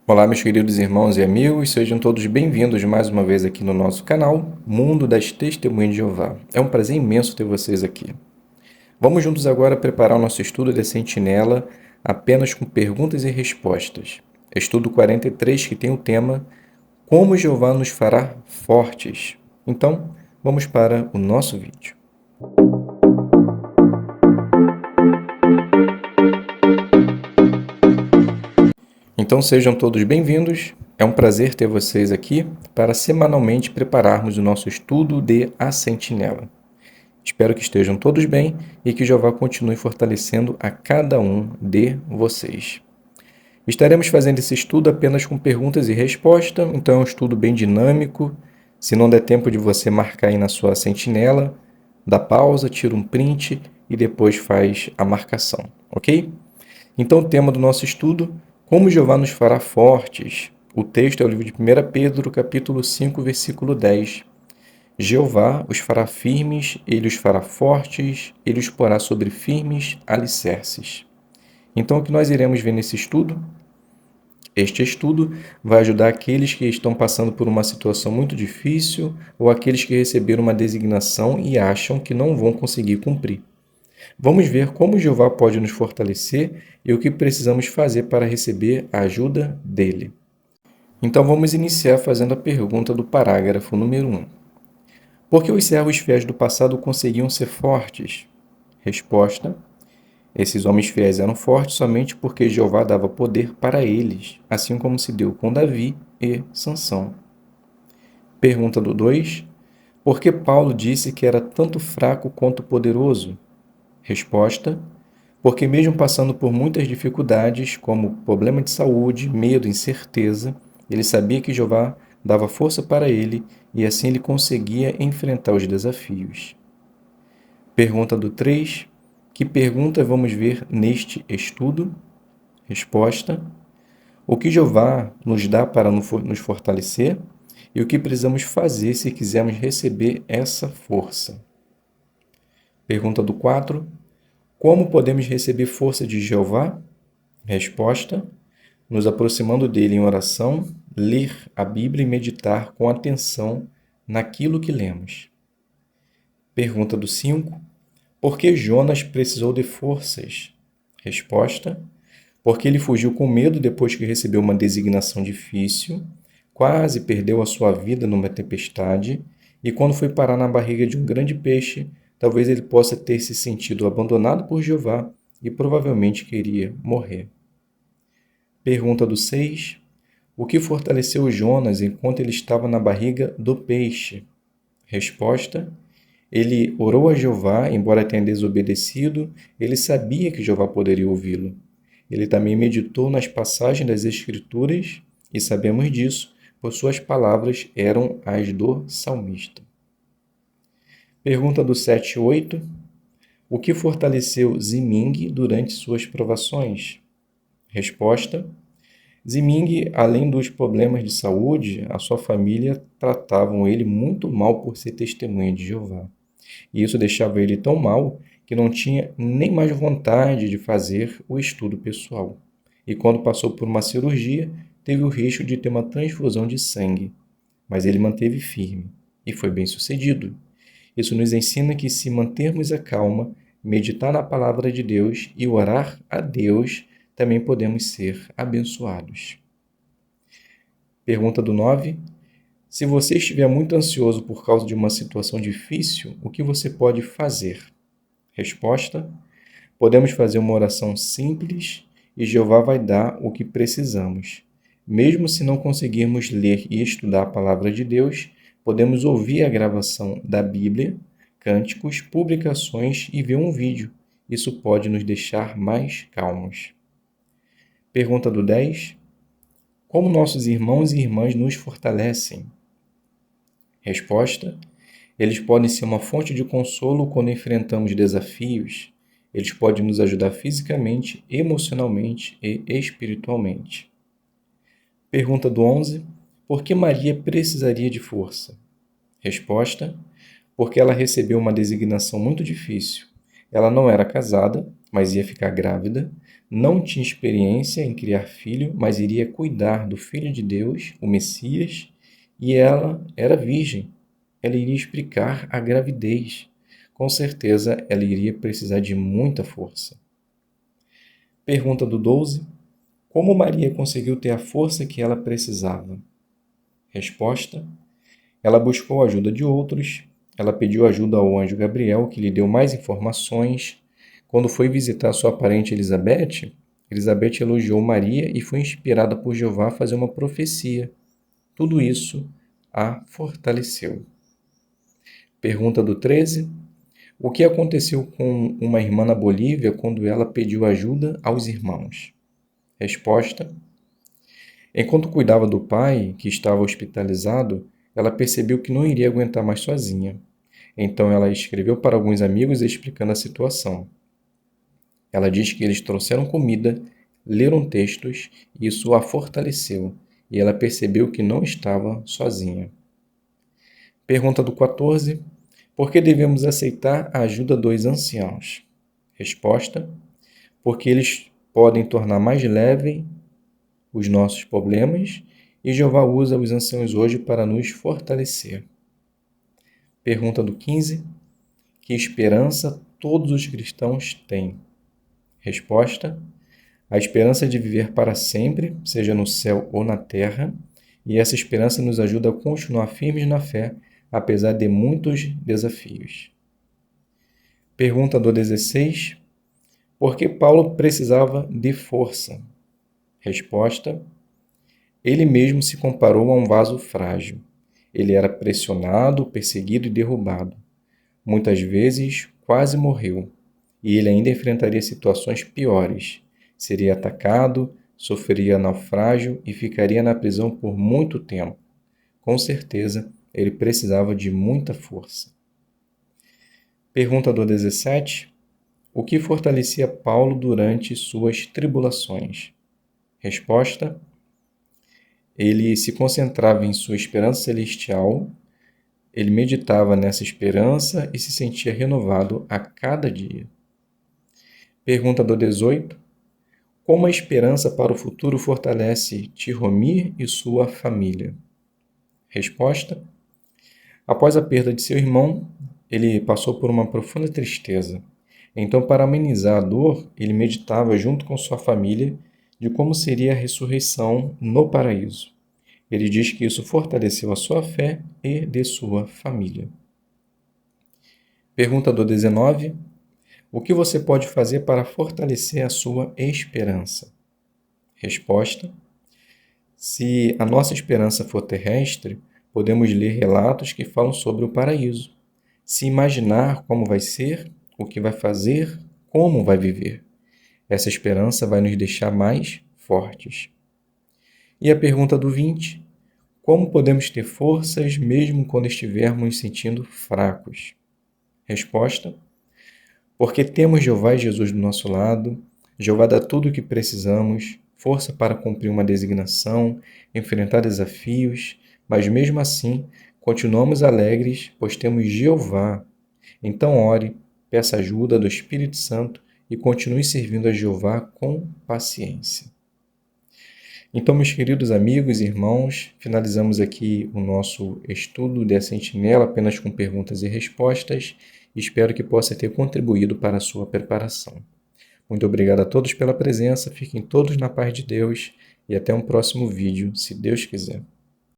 Olá, meus queridos irmãos e amigos, sejam todos bem-vindos mais uma vez aqui no nosso canal Mundo das Testemunhas de Jeová. É um prazer imenso ter vocês aqui. Vamos juntos agora preparar o nosso estudo da Sentinela apenas com perguntas e respostas. Estudo 43 que tem o tema Como Jeová nos fará fortes. Então, vamos para o nosso vídeo. Então sejam todos bem-vindos. É um prazer ter vocês aqui para semanalmente prepararmos o nosso estudo de A Sentinela. Espero que estejam todos bem e que Jeová continue fortalecendo a cada um de vocês. Estaremos fazendo esse estudo apenas com perguntas e respostas, então é um estudo bem dinâmico. Se não der tempo de você marcar aí na sua sentinela, dá pausa, tira um print e depois faz a marcação, ok? Então o tema do nosso estudo, como Jeová nos fará fortes. O texto é o livro de 1 Pedro, capítulo 5, versículo 10. Jeová os fará firmes, ele os fará fortes, ele os porá sobre firmes alicerces. Então, o que nós iremos ver nesse estudo? Este estudo vai ajudar aqueles que estão passando por uma situação muito difícil ou aqueles que receberam uma designação e acham que não vão conseguir cumprir. Vamos ver como Jeová pode nos fortalecer e o que precisamos fazer para receber a ajuda dele. Então, vamos iniciar fazendo a pergunta do parágrafo número 1. Por que os servos fiéis do passado conseguiam ser fortes? Resposta: esses homens fiéis eram fortes somente porque Jeová dava poder para eles, assim como se deu com Davi e Sansão. Pergunta do 2. Por que Paulo disse que era tanto fraco quanto poderoso? Resposta: porque mesmo passando por muitas dificuldades, como problema de saúde, medo, incerteza, ele sabia que Jeová dava força para ele e assim ele conseguia enfrentar os desafios. Pergunta do 3. Que pergunta vamos ver neste estudo? Resposta: o que Jeová nos dá para nos fortalecer e o que precisamos fazer se quisermos receber essa força? Pergunta do 4. Como podemos receber força de Jeová? Resposta: nos aproximando dele em oração, ler a Bíblia e meditar com atenção naquilo que lemos. Pergunta do 5. Por que Jonas precisou de forças? Resposta: porque ele fugiu com medo depois que recebeu uma designação difícil, quase perdeu a sua vida numa tempestade, e quando foi parar na barriga de um grande peixe, talvez ele possa ter se sentido abandonado por Jeová e provavelmente queria morrer. Pergunta do 6. O que fortaleceu Jonas enquanto ele estava na barriga do peixe? Resposta: ele orou a Jeová, embora tenha desobedecido, ele sabia que Jeová poderia ouvi-lo. Ele também meditou nas passagens das Escrituras, e sabemos disso, pois suas palavras eram as do salmista. Pergunta do 7 e 8. O que fortaleceu Ziming durante suas provações? Resposta: Ziming, além dos problemas de saúde, a sua família tratavam ele muito mal por ser testemunha de Jeová. E isso deixava ele tão mal que não tinha nem mais vontade de fazer o estudo pessoal. E quando passou por uma cirurgia, teve o risco de ter uma transfusão de sangue. Mas ele manteve firme e foi bem sucedido. Isso nos ensina que se mantermos a calma, meditar na palavra de Deus e orar a Deus, também podemos ser abençoados. Pergunta do 9. Se você estiver muito ansioso por causa de uma situação difícil, o que você pode fazer? Resposta: podemos fazer uma oração simples e Jeová vai dar o que precisamos. Mesmo se não conseguirmos ler e estudar a palavra de Deus, podemos ouvir a gravação da Bíblia, cânticos, publicações e ver um vídeo. Isso pode nos deixar mais calmos. Pergunta do 10. Como nossos irmãos e irmãs nos fortalecem? Resposta: eles podem ser uma fonte de consolo quando enfrentamos desafios. Eles podem nos ajudar fisicamente, emocionalmente e espiritualmente. Pergunta do 11. Por que Maria precisaria de força? Resposta: porque ela recebeu uma designação muito difícil. Ela não era casada, mas ia ficar grávida, não tinha experiência em criar filho, mas iria cuidar do Filho de Deus, o Messias, e ela era virgem. Ela iria explicar a gravidez. Com certeza, ela iria precisar de muita força. Pergunta do 12. Como Maria conseguiu ter a força que ela precisava? Resposta: ela buscou a ajuda de outros, ela pediu ajuda ao anjo Gabriel, que lhe deu mais informações. Quando foi visitar sua parente Elizabeth, Elizabeth elogiou Maria e foi inspirada por Jeová a fazer uma profecia. Tudo isso a fortaleceu. Pergunta do 13. O que aconteceu com uma irmã na Bolívia quando ela pediu ajuda aos irmãos? Resposta: enquanto cuidava do pai, que estava hospitalizado, ela percebeu que não iria aguentar mais sozinha. Então ela escreveu para alguns amigos explicando a situação. Ela diz que eles trouxeram comida, leram textos e isso a fortaleceu, e ela percebeu que não estava sozinha. Pergunta do 14. Por que devemos aceitar a ajuda dos anciãos? Resposta: porque eles podem tornar mais leve os nossos problemas e Jeová usa os anciãos hoje para nos fortalecer. Pergunta do 15. Que esperança todos os cristãos têm? Resposta: a esperança de viver para sempre, seja no céu ou na terra, e essa esperança nos ajuda a continuar firmes na fé, apesar de muitos desafios. Pergunta do 16. Por que Paulo precisava de força? Resposta: ele mesmo se comparou a um vaso frágil. Ele era pressionado, perseguido e derrubado. Muitas vezes quase morreu, e ele ainda enfrentaria situações piores. Seria atacado, sofreria naufrágio e ficaria na prisão por muito tempo. Com certeza, ele precisava de muita força. Pergunta do 17. O que fortalecia Paulo durante suas tribulações? Resposta: ele se concentrava em sua esperança celestial, ele meditava nessa esperança e se sentia renovado a cada dia. Pergunta do 18. Como a esperança para o futuro fortalece Tiromir e sua família? Resposta: após a perda de seu irmão, ele passou por uma profunda tristeza. Então, para amenizar a dor, ele meditava junto com sua família de como seria a ressurreição no paraíso. Ele diz que isso fortaleceu a sua fé e de sua família. Pergunta do 19. O que você pode fazer para fortalecer a sua esperança? Resposta: se a nossa esperança for terrestre, podemos ler relatos que falam sobre o paraíso. Se imaginar como vai ser, o que vai fazer, como vai viver. Essa esperança vai nos deixar mais fortes. E a pergunta do 20. Como podemos ter forças mesmo quando estivermos nos sentindo fracos? Resposta: porque temos Jeová e Jesus do nosso lado, Jeová dá tudo o que precisamos, força para cumprir uma designação, enfrentar desafios, mas mesmo assim continuamos alegres, pois temos Jeová. Então ore, peça ajuda do Espírito Santo e continue servindo a Jeová com paciência. Então, meus queridos amigos e irmãos, finalizamos aqui o nosso estudo da Sentinela apenas com perguntas e respostas. Espero que possa ter contribuído para a sua preparação. Muito obrigado a todos pela presença, fiquem todos na paz de Deus e até um próximo vídeo, se Deus quiser.